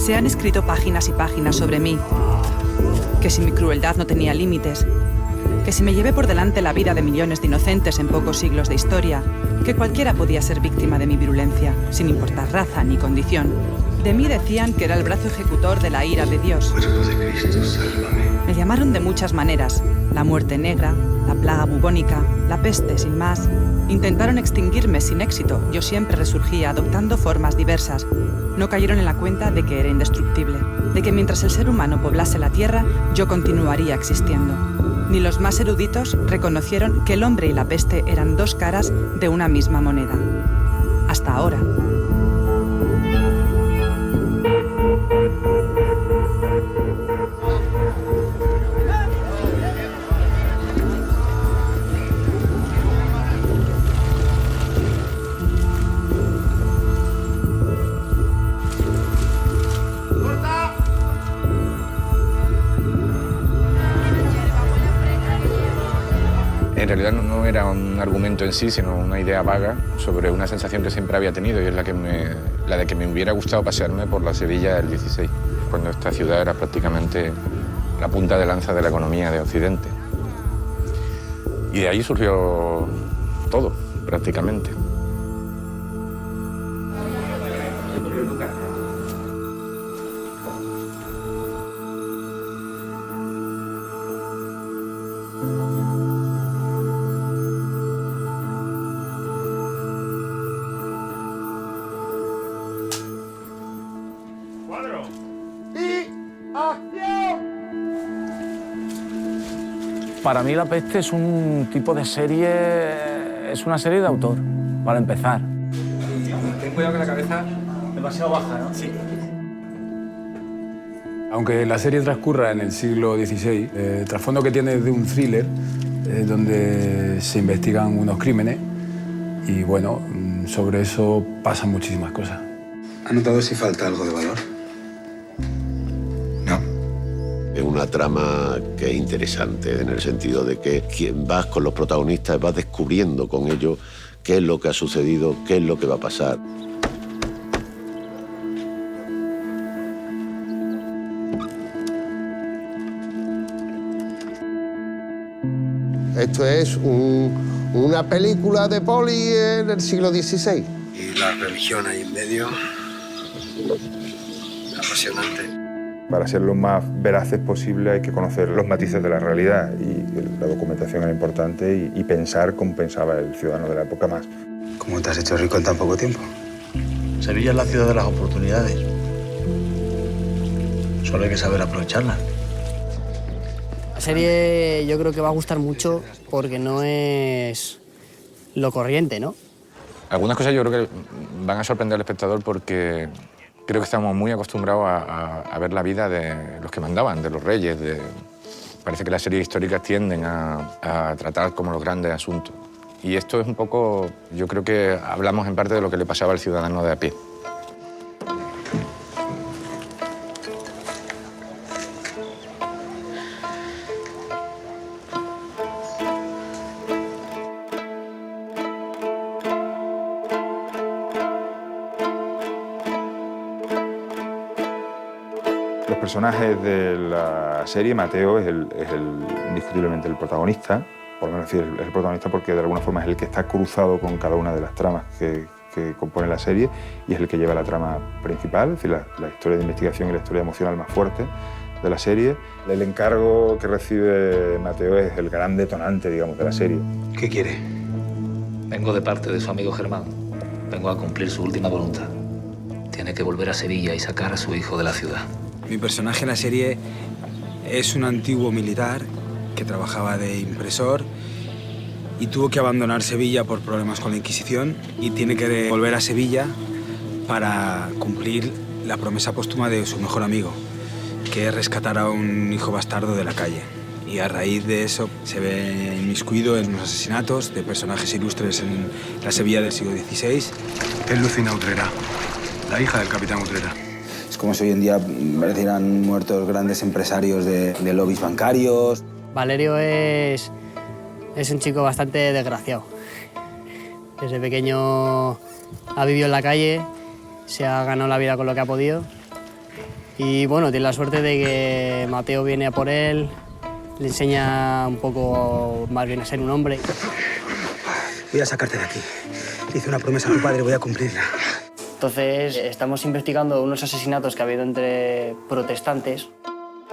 Se han escrito páginas y páginas sobre mí, que si mi crueldad no tenía límites, que si me llevé por delante la vida de millones de inocentes en pocos siglos de historia, que cualquiera podía ser víctima de mi virulencia, sin importar raza ni condición. De mí decían que era el brazo ejecutor de la ira de Dios. Cuerpo de Cristo, sálvame. Me llamaron de muchas maneras: la muerte negra, la plaga bubónica, la peste sin más. Intentaron extinguirme sin éxito. Yo siempre resurgía adoptando formas diversas. No cayeron en la cuenta de que era indestructible, de que mientras el ser humano poblase la tierra, yo continuaría existiendo. Ni los más eruditos reconocieron que el hombre y la peste eran dos caras de una misma moneda. Hasta ahora. En realidad no era un argumento en sí, sino una idea vaga sobre una sensación que siempre había tenido, y es la de que me hubiera gustado pasearme por la Sevilla del 16, cuando esta ciudad era prácticamente la punta de lanza de la economía de Occidente. Y de ahí surgió todo, prácticamente. Para mí La Peste es un tipo de serie, es una serie de autor, para empezar. Ten cuidado con la cabeza demasiado baja, ¿no? Sí. Aunque la serie transcurra en el siglo XVI, el trasfondo que tiene es de un thriller donde se investigan unos crímenes y, bueno, sobre eso pasan muchísimas cosas. ¿Ha notado si falta algo de valor? No. Es una trama que es interesante en el sentido de que vas con los protagonistas, vas descubriendo con ellos qué es lo que ha sucedido, qué es lo que va a pasar. Esto es una película de poli en el siglo XVI. Y la religión ahí en medio. Apasionante. Para ser lo más veraces posible hay que conocer los matices de la realidad, y la documentación era importante, y pensar cómo pensaba el ciudadano de la época más. ¿Cómo te has hecho rico en tan poco tiempo? Sevilla es la ciudad de las oportunidades. Solo hay que saber aprovecharlas. La serie yo creo que va a gustar mucho porque no es lo corriente, ¿no? Algunas cosas yo creo que van a sorprender al espectador porque creo que estamos muy acostumbrados a ver la vida de los que mandaban, de los reyes. Parece que las series históricas tienden a tratar como los grandes asuntos. Y esto es un poco, yo creo que hablamos en parte de lo que le pasaba al ciudadano de a pie. Los personajes de la serie, Mateo es indiscutiblemente el protagonista, por lo menos decir, es el protagonista porque de alguna forma es el que está cruzado con cada una de las tramas que componen la serie, y es el que lleva la trama principal, es decir, la historia de investigación y la historia emocional más fuerte de la serie. El encargo que recibe Mateo es el gran detonante, digamos, de la serie. ¿Qué quiere? Vengo de parte de su amigo Germán. Vengo a cumplir su última voluntad. Tiene que volver a Sevilla y sacar a su hijo de la ciudad. Mi personaje en la serie es un antiguo militar que trabajaba de impresor y tuvo que abandonar Sevilla por problemas con la Inquisición, y tiene que volver a Sevilla para cumplir la promesa póstuma de su mejor amigo, que es rescatar a un hijo bastardo de la calle. Y a raíz de eso se ve inmiscuido en los asesinatos de personajes ilustres en la Sevilla del siglo XVI. Es Lucina Utrera, la hija del capitán Utrera. Es como si hoy en día parecieran muertos grandes empresarios de lobbies bancarios. Valerio es un chico bastante desgraciado. Desde pequeño ha vivido en la calle, se ha ganado la vida con lo que ha podido Y bueno, tiene la suerte de que Mateo viene a por él, le enseña un poco más bien a ser un hombre. Voy a sacarte de aquí. Hice una promesa a tu padre, voy a cumplirla. Entonces, estamos investigando unos asesinatos que ha habido entre protestantes.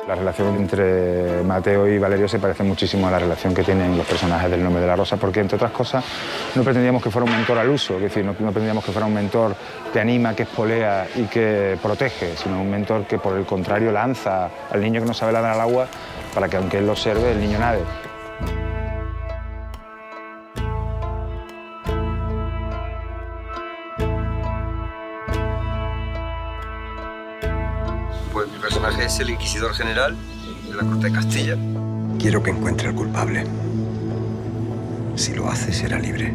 La relación entre Mateo y Valerio se parece muchísimo a la relación que tienen los personajes del Nombre de la Rosa, porque, entre otras cosas, no pretendíamos que fuera un mentor al uso, es decir, no pretendíamos que fuera un mentor que anima, que espolea y que protege, sino un mentor que, por el contrario, lanza al niño que no sabe nadar al agua para que, aunque él lo observe, el niño nade. Pues mi personaje es el Inquisidor General de la Corte de Castilla. Quiero que encuentre al culpable. Si lo hace, será libre.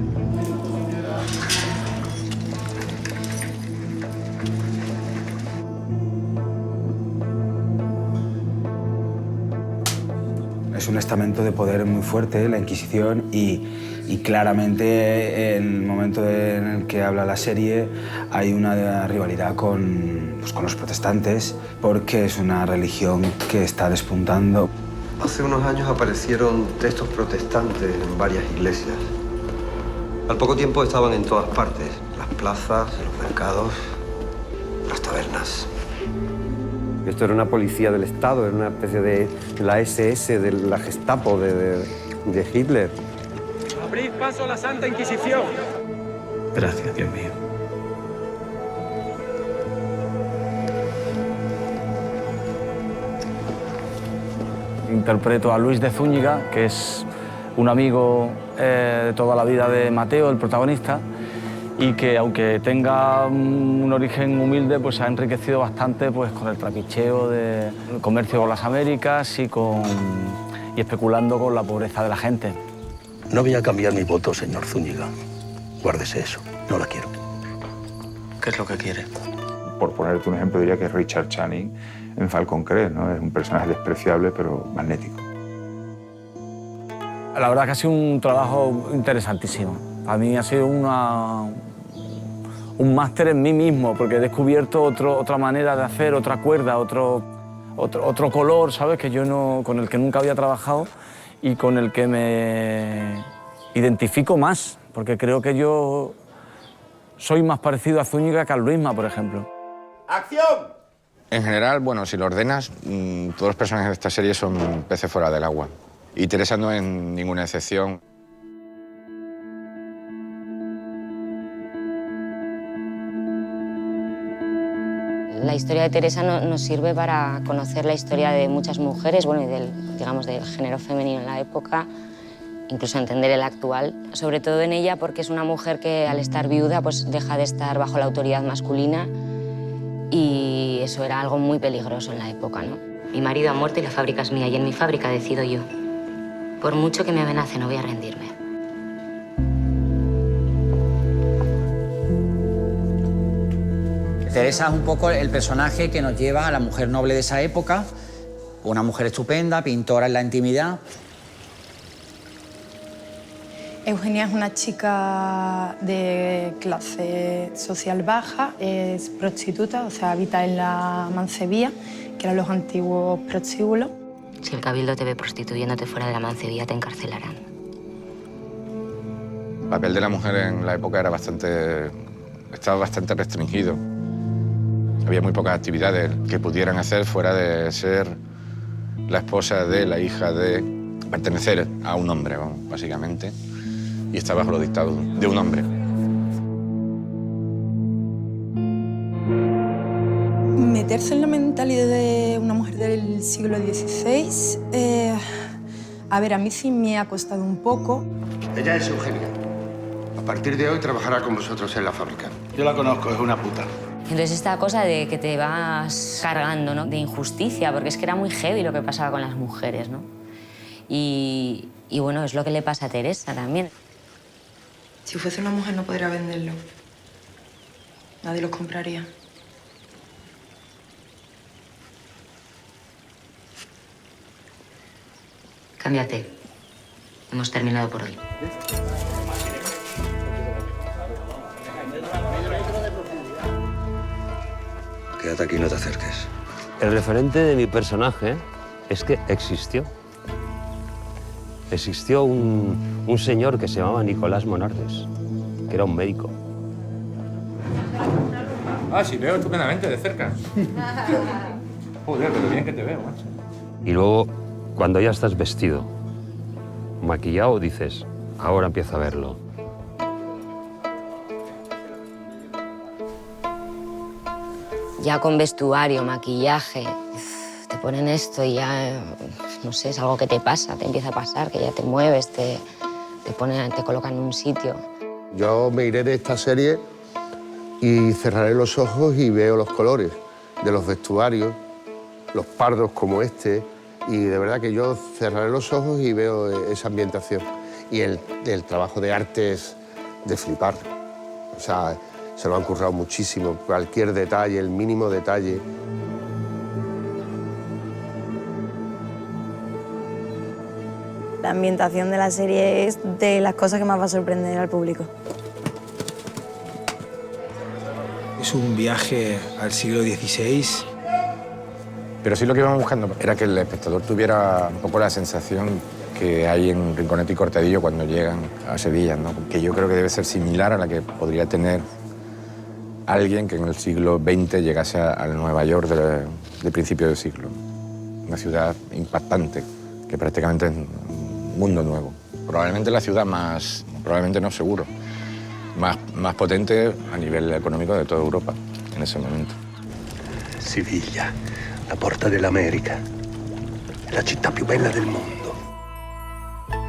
Es un estamento de poder muy fuerte, la Inquisición, y claramente en el momento en el que habla la serie hay una rivalidad con los protestantes, porque es una religión que está despuntando. Hace unos años aparecieron textos protestantes en varias iglesias. Al poco tiempo estaban en todas partes, las plazas, los mercados, las tabernas. Esto era una policía del Estado, era una especie de la SS, de la Gestapo, de Hitler. Abrid paso a la Santa Inquisición. Gracias, Dios mío. Interpreto a Luis de Zúñiga, que es un amigo de toda la vida de Mateo, el protagonista, y que, aunque tenga un origen humilde, pues se ha enriquecido bastante pues, con el trapicheo del comercio con las Américas y especulando con la pobreza de la gente. No voy a cambiar mi voto, señor Zúñiga. Guárdese eso, no la quiero. ¿Qué es lo que quiere? Por ponerte un ejemplo, diría que es Richard Channing en Falcon Crest, ¿no? Es un personaje despreciable, pero magnético. La verdad que ha sido un trabajo interesantísimo. A mí ha sido un máster en mí mismo, porque he descubierto otra manera de hacer, otra cuerda, otro color, ¿sabes? Que yo con el que nunca había trabajado y con el que me identifico más, porque creo que yo soy más parecido a Zúñiga que a Luisma, por ejemplo. ¡Acción! En general, bueno, si lo ordenas, todos los personajes de esta serie son peces fuera del agua. Y Teresa no es ninguna excepción. La historia de Teresa nos sirve para conocer la historia de muchas mujeres, bueno, y del género femenino en la época, incluso entender el actual, sobre todo en ella porque es una mujer que al estar viuda pues deja de estar bajo la autoridad masculina y eso era algo muy peligroso en la época, ¿no? Mi marido ha muerto y la fábrica es mía y en mi fábrica decido yo. Por mucho que me amenace, no voy a rendirme. Teresa es un poco el personaje que nos lleva a la mujer noble de esa época, una mujer estupenda, pintora en la intimidad. Eugenia es una chica de clase social baja, es prostituta, o sea, habita en la Mancebía, que eran los antiguos prostíbulos. Si el cabildo te ve prostituyéndote fuera de la Mancebía, te encarcelarán. El papel de la mujer en la época estaba bastante restringido. Había muy pocas actividades que pudieran hacer fuera de ser la esposa de, la hija de, pertenecer a un hombre, básicamente. Y estar bajo los dictados de un hombre. Meterse en la mentalidad de una mujer del siglo XVI, a ver, a mí sí me ha costado un poco. Ella es Eugenia. A partir de hoy trabajará con vosotros en la fábrica. Yo la conozco, es una puta. Entonces esta cosa de que te vas cargando, ¿no? De injusticia, porque es que era muy heavy lo que pasaba con las mujeres, ¿no? Y bueno, es lo que le pasa a Teresa también. Si fuese una mujer no podría venderlo. Nadie los compraría. Cámbiate. Hemos terminado por hoy. Quédate aquí, no te acerques. El referente de mi personaje es que existió. Existió un señor que se llamaba Nicolás Monardes, que era un médico. Ah, sí, veo estupendamente de cerca. Joder, pero bien que te veo, macho. Y luego, cuando ya estás vestido, maquillado, dices, ahora empiezo a verlo. Ya con vestuario, maquillaje, te ponen esto y ya, no sé, es algo que te pasa, te empieza a pasar, que ya te mueves, te colocan en un sitio. Yo me iré de esta serie y cerraré los ojos y veo los colores de los vestuarios, los pardos como este, y de verdad que yo cerraré los ojos y veo esa ambientación. Y el trabajo de arte es de flipar. O sea, se lo han currado muchísimo, cualquier detalle, el mínimo detalle. La ambientación de la serie es de las cosas que más va a sorprender al público. Es un viaje al siglo XVI. Pero sí lo que íbamos buscando era que el espectador tuviera un poco la sensación que hay en Rinconete y Cortadillo cuando llegan a Sevilla, ¿no? Que yo creo que debe ser similar a la que podría tener alguien que en el siglo XX llegase al Nueva York de principio del siglo. Una ciudad impactante, que prácticamente es un mundo nuevo. Probablemente la ciudad más, probablemente no, seguro, más potente a nivel económico de toda Europa en ese momento. Siviglia, la porta dell'America, la città più bella del mundo.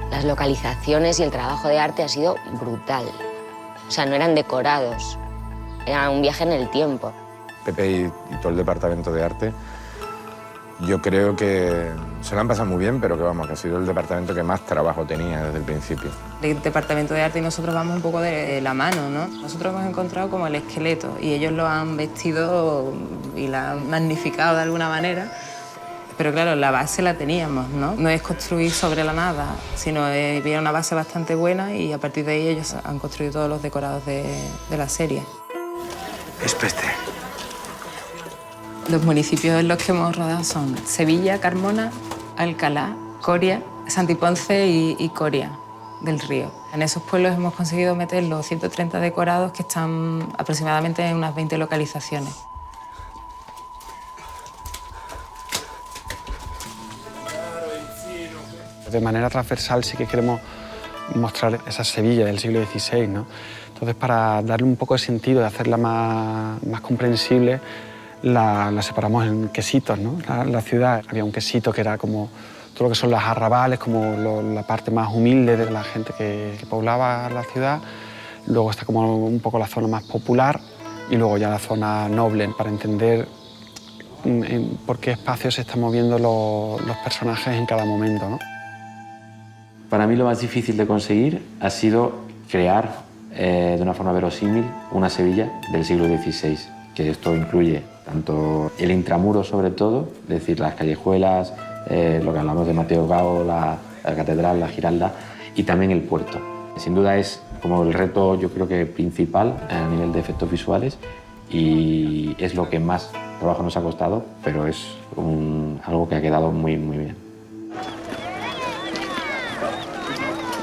Las localizaciones y el trabajo de arte ha sido brutal. O sea, no eran decorados, era un viaje en el tiempo. Pepe y todo el departamento de arte, yo creo que se lo han pasado muy bien, pero que vamos, que ha sido el departamento que más trabajo tenía desde el principio. El departamento de arte y nosotros vamos un poco de la mano, ¿no? Nosotros hemos encontrado como el esqueleto y ellos lo han vestido y la han magnificado de alguna manera. Pero claro, la base la teníamos, ¿no? No es construir sobre la nada, sino había una base bastante buena y a partir de ahí ellos han construido todos los decorados de la serie. Es peste. Los municipios en los que hemos rodado son Sevilla, Carmona, Alcalá, Coria, Santiponce y Coria del Río. En esos pueblos hemos conseguido meter los 130 decorados que están aproximadamente en unas 20 localizaciones. De manera transversal sí que queremos mostrar esa Sevilla del siglo XVI, ¿no? Entonces, para darle un poco de sentido, de hacerla más comprensible, la separamos en quesitos, ¿no? La ciudad, había un quesito que era como todo lo que son las arrabales, como la parte más humilde de la gente que poblaba la ciudad. Luego está como un poco la zona más popular y luego ya la zona noble, para entender por qué espacios se están moviendo los personajes en cada momento, ¿no? Para mí lo más difícil de conseguir ha sido crear de una forma verosímil una Sevilla del siglo XVI, que esto incluye tanto el intramuro sobre todo, es decir, las callejuelas, lo que hablamos de Mateo Gao, la catedral, la Giralda, y también el puerto. Sin duda es como el reto, yo creo que principal a nivel de efectos visuales y es lo que más trabajo nos ha costado, pero es algo que ha quedado muy, muy bien.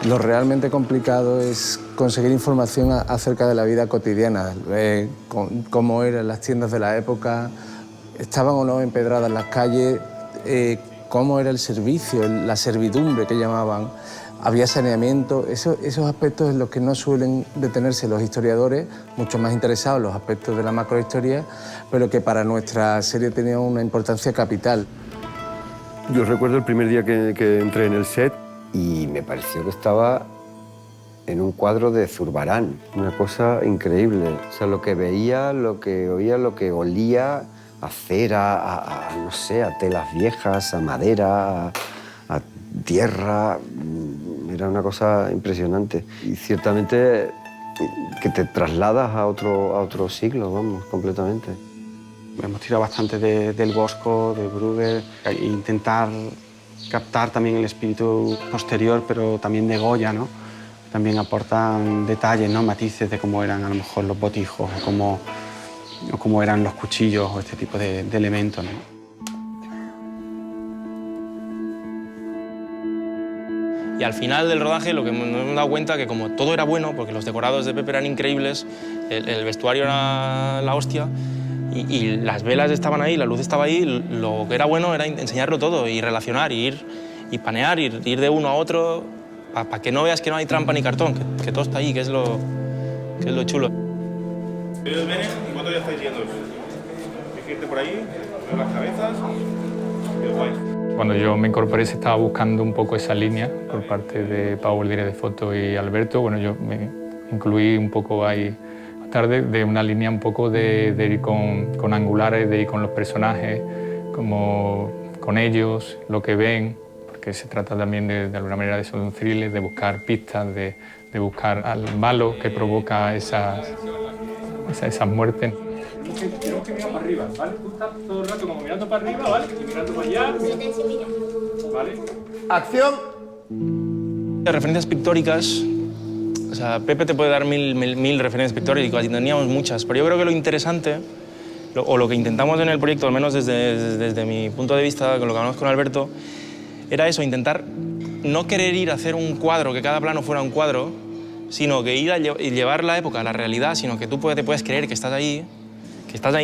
Lo realmente complicado es conseguir información acerca de la vida cotidiana, cómo eran las tiendas de la época, estaban o no empedradas las calles, cómo era el servicio, la servidumbre que llamaban, había saneamiento. Esos aspectos en los que no suelen detenerse los historiadores, mucho más interesados en los aspectos de la macrohistoria, pero que para nuestra serie tenían una importancia capital. Yo recuerdo el primer día que entré en el set y me pareció que estaba en un cuadro de Zurbarán, una cosa increíble. O sea, lo que veía, lo que oía, lo que olía a cera, no sé, a telas viejas, a madera, a tierra, era una cosa impresionante. Y ciertamente que te trasladas a otro siglo, vamos, completamente. Hemos tirado bastante del Bosco, de Bruegel, e intentar captar también el espíritu posterior, pero también de Goya, ¿no? También aportan detalles, ¿no? Matices de cómo eran a lo mejor los botijos o cómo eran los cuchillos o este tipo de elementos, ¿no? Y al final del rodaje lo que nos hemos dado cuenta que como todo era bueno, porque los decorados de Pepe eran increíbles, el vestuario era la hostia y las velas estaban ahí, la luz estaba ahí, lo que era bueno era enseñarlo todo y relacionar, y panear, ir de uno a otro, para que no veas que no hay trampa ni cartón, que todo está ahí, que es lo chulo. Ellos vienen y ¿cuánto ya estáis yendo? Dijiste por ahí, ver las cabezas, qué guay. Cuando yo me incorporé se estaba buscando un poco esa línea por parte de Pau, el director de foto, y Alberto. Bueno, yo me incluí un poco ahí más tarde de una línea un poco de ir con angulares, de ir con los personajes, como con ellos, lo que ven, porque se trata también de alguna manera de eso, de un thriller, de buscar pistas, de buscar al malo que provoca esas muertes. Tenemos que mirar para arriba, ¿vale? Tú estás todo el rato como mirando para arriba, ¿vale? Y mirando para allá. ¿Vale? ¡Acción! De referencias pictóricas, o sea, Pepe te puede dar mil referencias pictóricas y teníamos muchas, pero yo creo que lo interesante, o lo que intentamos en el proyecto, al menos desde mi punto de vista, con lo que hablamos con Alberto, era eso, intentar no querer ir a hacer un cuadro, que cada plano fuera un cuadro, sino que ir a llevar la época a la realidad, sino que tú te puedes creer que estás ahí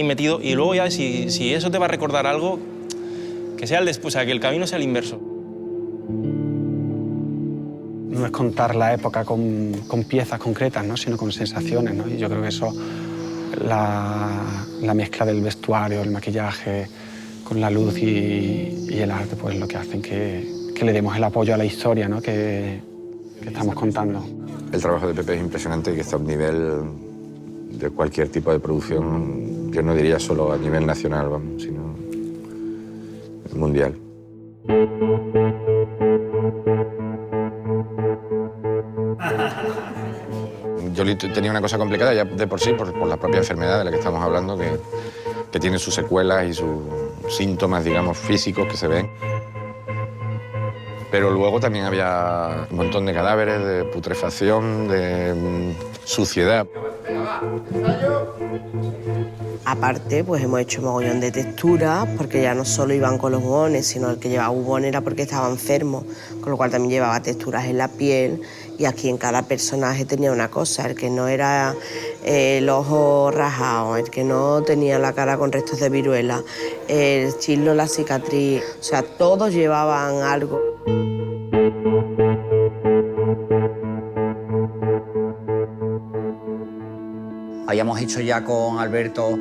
metido, y luego ya si eso te va a recordar algo, que sea después, o sea, que el camino sea el inverso. No es contar la época con piezas concretas, ¿no? Sino con sensaciones, ¿no? Y yo creo que eso, la mezcla del vestuario, el maquillaje, con la luz y el arte, pues lo que hacen que le demos el apoyo a la historia, ¿no? que estamos contando. El trabajo de Pepe es impresionante y que está a un nivel de cualquier tipo de producción, yo no diría solo a nivel nacional, vamos, sino mundial. Yo tenía una cosa complicada ya de por sí, por la propia enfermedad de la que estamos hablando, que tiene sus secuelas y sus síntomas, digamos, físicos que se ven. Pero luego también había un montón de cadáveres, de putrefacción, de suciedad. Aparte, pues hemos hecho mogollón de texturas, porque ya no solo iban con los bubones, sino el que llevaba bubón era porque estaba enfermo, con lo cual también llevaba texturas en la piel, y aquí en cada personaje tenía una cosa, el que no era el ojo rajado, el que no tenía la cara con restos de viruela, el chilo, la cicatriz, o sea, todos llevaban algo. Habíamos hecho ya con Alberto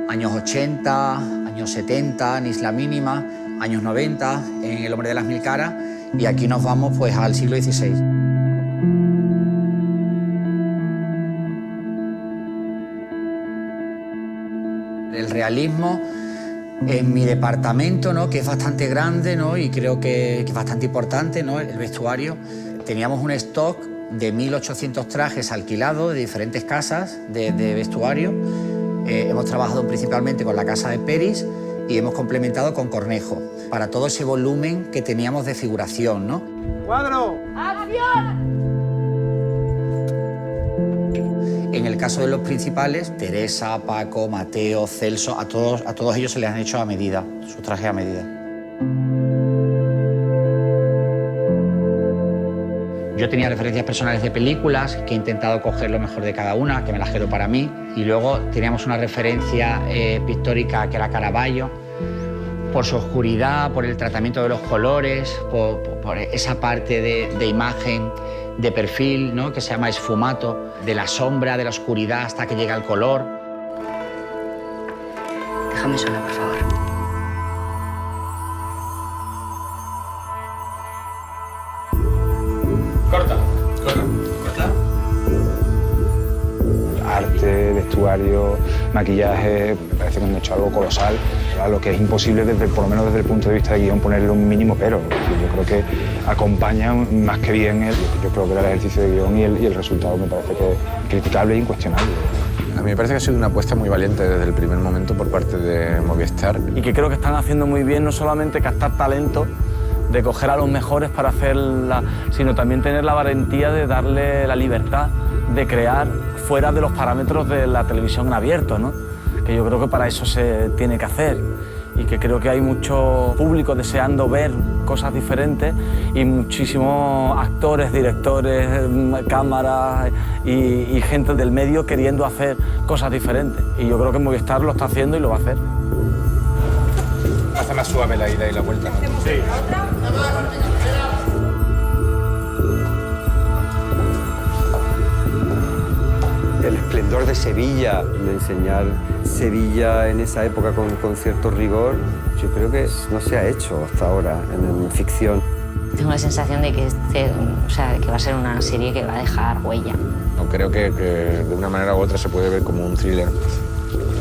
años 80, años 70 en Isla Mínima, años 90 en El hombre de las mil caras, y aquí nos vamos pues al siglo XVI. El realismo en mi departamento, ¿no? Que es bastante grande, ¿no? Y creo que es bastante importante, ¿no? El vestuario. Teníamos un stock de 1.800 trajes alquilados de diferentes casas de vestuario. Hemos trabajado principalmente con la casa de Peris y hemos complementado con Cornejo para todo ese volumen que teníamos de figuración, ¿no? ¡Cuadro! ¡Acción! En el caso de los principales, Teresa, Paco, Mateo, Celso, a todos ellos se les han hecho a medida, sus trajes a medida. Yo tenía referencias personales de películas que he intentado coger lo mejor de cada una, que me las quedo para mí. Y luego teníamos una referencia pictórica que era Caravaggio, por su oscuridad, por el tratamiento de los colores, por esa parte de imagen de perfil, ¿no? Que se llama esfumato, de la sombra, de la oscuridad hasta que llega el color. Déjame sola, por favor. Corta. Arte, vestuario, maquillaje, me parece que han hecho algo colosal. Lo que es imposible, por lo menos desde el punto de vista de guión, ponerle un mínimo pero. Yo creo que acompaña más que bien yo creo que era el ejercicio de guión y el resultado me parece que es criticable e incuestionable. A mí me parece que ha sido una apuesta muy valiente desde el primer momento por parte de Movistar. Y que creo que están haciendo muy bien no solamente captar talento, de coger a los mejores para hacerla, sino también tener la valentía de darle la libertad de crear fuera de los parámetros de la televisión en abierto, ¿no? Que yo creo que para eso se tiene que hacer. y que creo que hay mucho público deseando ver cosas diferentes y muchísimos actores, directores, cámaras y gente del medio queriendo hacer cosas diferentes. Y yo creo que Movistar lo está haciendo y lo va a hacer. Hace más suave la ida y la vuelta, ¿no? Sí. El esplendor de Sevilla, de enseñar Sevilla en esa época con cierto rigor, yo creo que no se ha hecho hasta ahora en ficción. Tengo la sensación de que, que va a ser una serie que va a dejar huella. No, creo que de una manera u otra se puede ver como un thriller,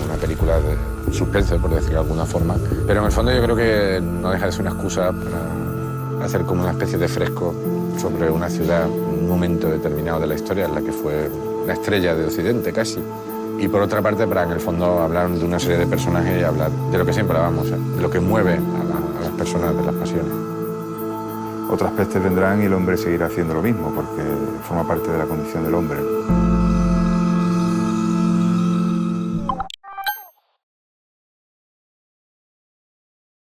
una película de suspense, por decirlo de alguna forma. Pero en el fondo yo creo que no deja de ser una excusa para hacer como una especie de fresco sobre una ciudad, un momento determinado de la historia en la que fue la estrella de Occidente casi. Y por otra parte, para en el fondo hablar de una serie de personajes y hablar de lo que siempre hablamos, de lo que mueve a las personas, de las pasiones. Otras pestes vendrán y el hombre seguirá haciendo lo mismo, porque forma parte de la condición del hombre.